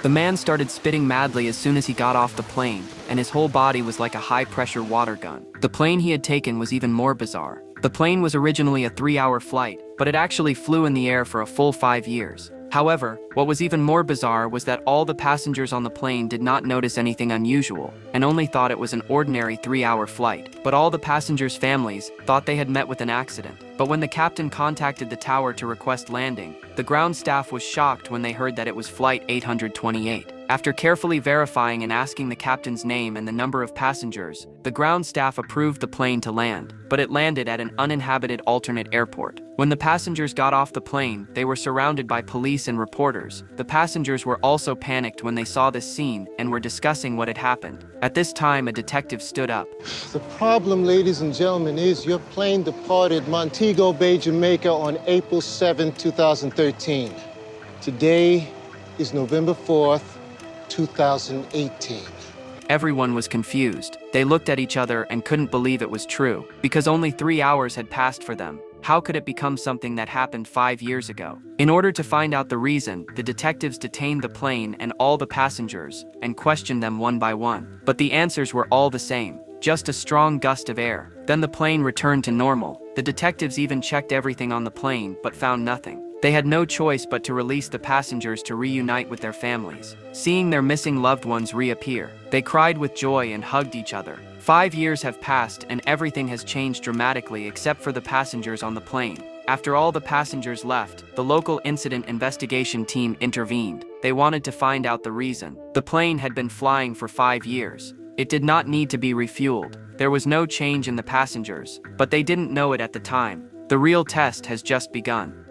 The man started spitting madly as soon as he got off the plane, and his whole body was like a high-pressure water gun. The plane he had taken was even more bizarre. The plane was originally a 3-hour flight, but it actually flew in the air for a full 5 years. However, what was even more bizarre was that all the passengers on the plane did not notice anything unusual, and only thought it was an ordinary 3-hour flight. But all the passengers' families thought they had met with an accident. But when the captain contacted the tower to request landing, the ground staff was shocked when they heard that it was Flight 828. After carefully verifying and asking the captain's name and the number of passengers, the ground staff approved the plane to land, but it landed at an uninhabited alternate airport. When the passengers got off the plane, they were surrounded by police and reporters. The passengers were also panicked when they saw this scene and were discussing what had happened. At this time, a detective stood up. The problem, ladies and gentlemen, is your plane departed Montego Bay, Jamaica on April 7, 2013. Today is November 4th, 2018. Everyone was confused. They looked at each other and couldn't believe it was true, because only 3 hours had passed for them. How could it become something that happened 5 years ago? In order to find out the reason, the detectives detained the plane and all the passengers and questioned them one by one. But the answers were all the same, just a strong gust of air. Then the plane returned to normal. The detectives even checked everything on the plane but found nothing. They had no choice but to release the passengers to reunite with their families. Seeing their missing loved ones reappear, they cried with joy and hugged each other. 5 years have passed and everything has changed dramatically except for the passengers on the plane. After all the passengers left, the local incident investigation team intervened. They wanted to find out the reason. The plane had been flying for 5 years. It did not need to be refueled. There was no change in the passengers, but they didn't know it at the time. The real test has just begun.